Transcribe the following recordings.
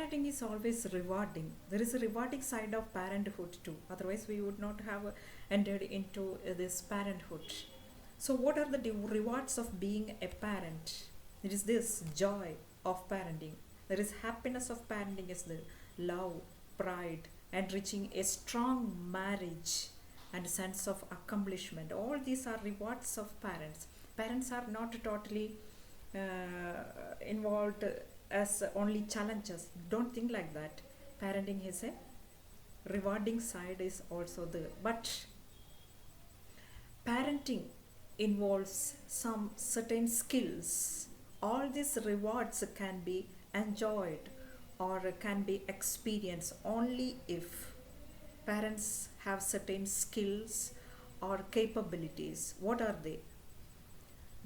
parenting is always rewarding. There is a rewarding side of parenthood too. Otherwise, we would not have entered into this parenthood. So, what are the rewards of being a parent? It is this joy of parenting. There is happiness of parenting is the love, pride, enriching a strong marriage and sense of accomplishment. All these are rewards of parents. Parents are not totally involved as only challenges. Don't think like that. Parenting is a rewarding side is also there. But parenting involves some certain skills. All these rewards can be enjoyed or can be experienced only if parents have certain skills or capabilities. What are they?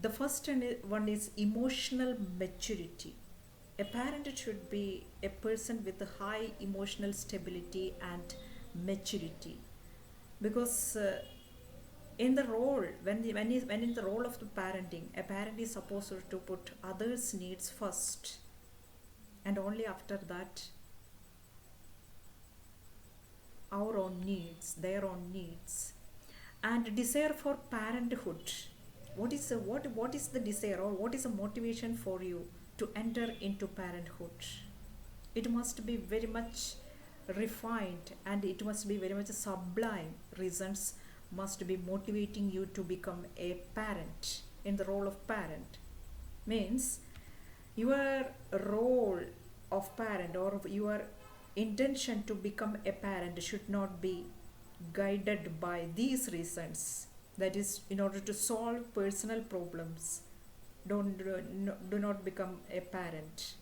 The first one is emotional maturity. A parent should be a person with a high emotional stability and maturity, because in the role when in the role of the parenting, a parent is supposed to put others' needs first, and only after that our own needs, their own needs. And desire for parenthood. What is the desire, or what is the motivation for you to enter into parenthood? It must be very much refined, and it must be very much sublime reasons must be motivating you to become a parent. In the role of parent means your role of parent or your intention to become a parent should not be guided by these reasons. That is, in order to solve personal problems, do not become a parent.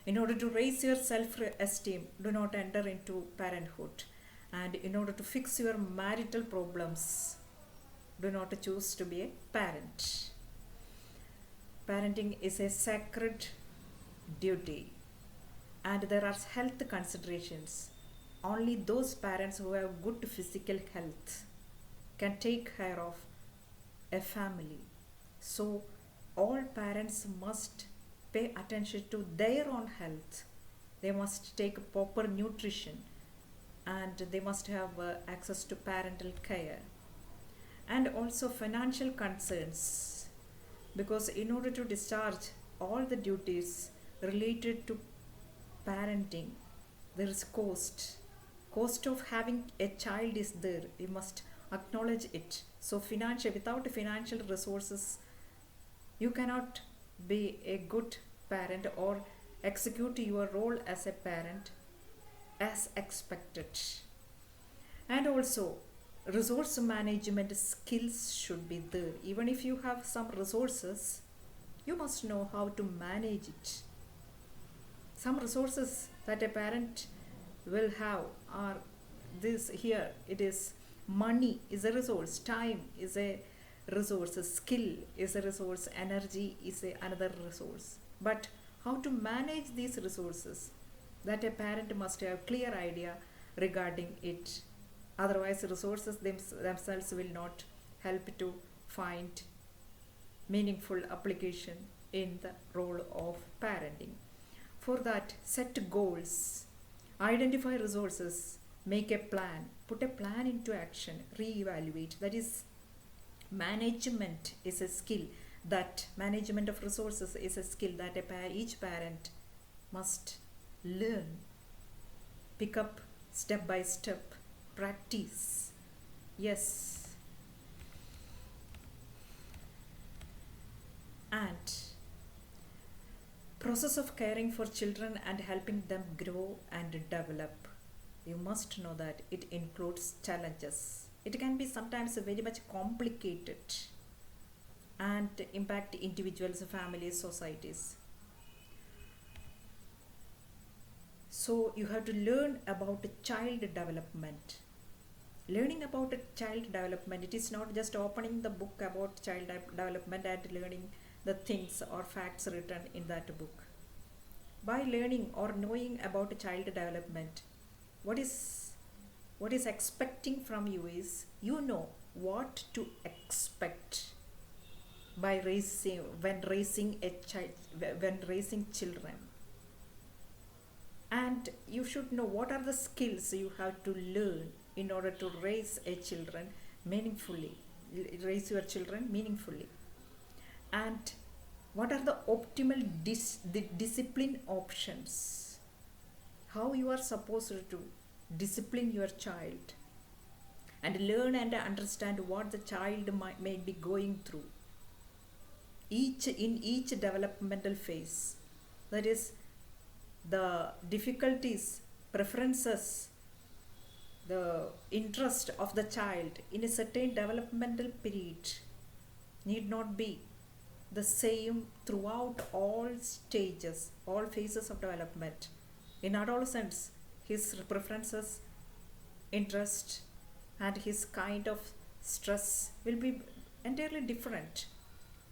In order to raise your self-esteem, do not enter into parenthood. And in order to fix your marital problems, do not choose to be a parent. Parenting is a sacred duty, and there are health considerations. Only those parents who have good physical health can take care of a family. So, all parents must pay attention to their own health. They must take proper nutrition, and they must have access to parental care, and also financial concerns, because in order to discharge all the duties related to parenting, there is cost of having a child is there. You must acknowledge it. So without financial resources, you cannot be a good parent or execute your role as a parent as expected. And also, resource management skills should be there. Even if you have some resources, you must know how to manage it. Some resources that a parent will have are this here. It is money is a resource, time is a resource, skill is a resource, energy is another resource. But how to manage these resources, that a parent must have clear idea regarding it. Otherwise, resources themselves will not help to find meaningful application in the role of parenting. For that, set goals, identify resources, make a plan, put a plan into action, re-evaluate. That is, management is a skill. That management of resources is a skill that each parent must learn, pick up step by step, practice. Yes. And process of caring for children and helping them grow and develop. You must know that it includes challenges. It can be sometimes very much complicated and impact individuals, families, societies. So you have to learn about child development. Learning about child development, it is not just opening the book about child development and learning the things or facts written in that book. By learning or knowing about child development, what is expecting from you is, you know what to expect by raising children. And you should know what are the skills you have to learn in order to raise a children meaningfully, raise your children meaningfully. And what are the optimal the discipline options, how you are supposed to discipline your child, and learn and understand what the child may be going through each developmental phase. That is, the difficulties, preferences, the interest of the child in a certain developmental period need not be the same throughout all stages, all phases of development. In adolescence, his preferences, interest, and his kind of stress will be entirely different.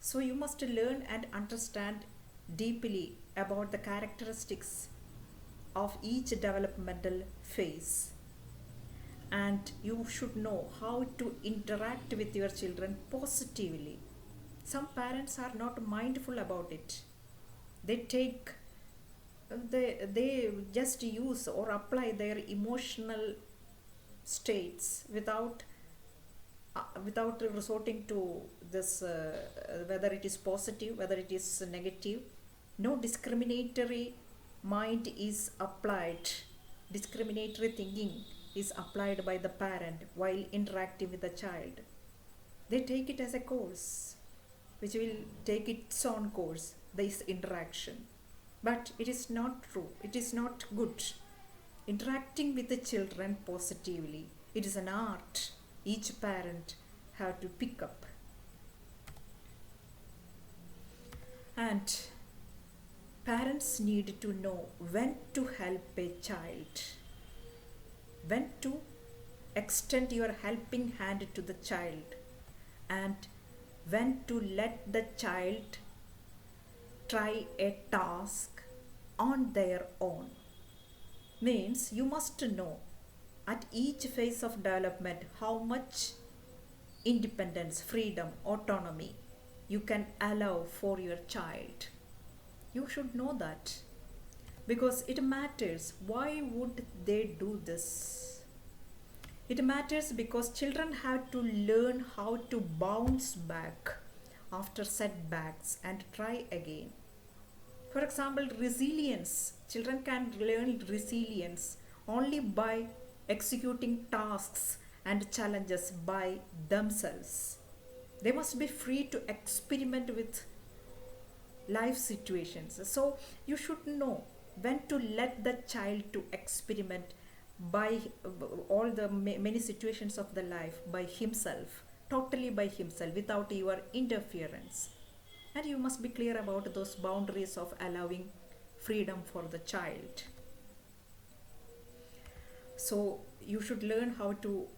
So you must learn and understand deeply about the characteristics of each developmental phase. And you should know how to interact with your children positively. Some parents are not mindful about it. They take they just use or apply their emotional states without resorting to this, whether it is positive, whether it is negative. No discriminatory mind is applied, discriminatory thinking is applied by the parent while interacting with the child. They take it as a course which will take its own course, this interaction. But it is not true, it is not good. Interacting with the children positively, it is an art each parent have to pick up. And parents need to know when to help a child, when to extend your helping hand to the child, and when to let the child try a task on their own. Means you must know at each phase of development how much independence, freedom, autonomy you can allow for your child. You should know that, because it matters. Why would they do this? It matters because children have to learn how to bounce back after setbacks and try again. For example, resilience. Children can learn resilience only by executing tasks and challenges by themselves. They must be free to experiment with life situations. So you should know when to let the child to experiment by all the many situations of the life by himself, totally by himself, without your interference. And you must be clear about those boundaries of allowing freedom for the child. So you should learn how to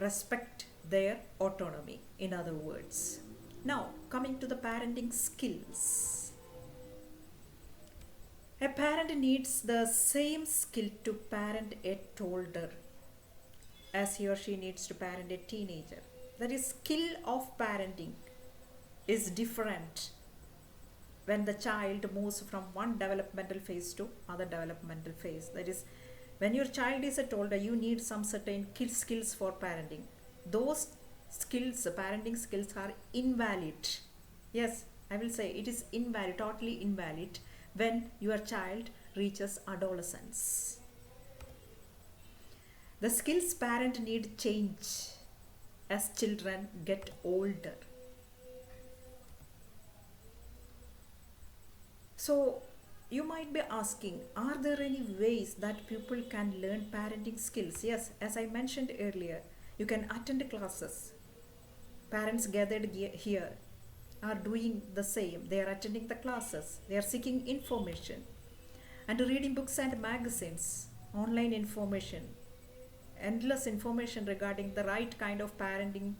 respect their autonomy, in other words. Now, coming to the parenting skills. A parent needs the same skill to parent a toddler as he or she needs to parent a teenager. That is, skill of parenting is different when the child moves from one developmental phase to other developmental phase. That is, when your child is a toddler, you need some certain skills for parenting. Those skills, parenting skills, are invalid. Yes, I will say it is invalid, totally invalid, when your child reaches adolescence. The skills parent need change as children get older. So you might be asking, are there any ways that people can learn parenting skills? Yes, as I mentioned earlier, you can attend classes. Parents gathered here are doing the same. They are attending the classes. They are seeking information and reading books and magazines, online information, endless information regarding the right kind of parenting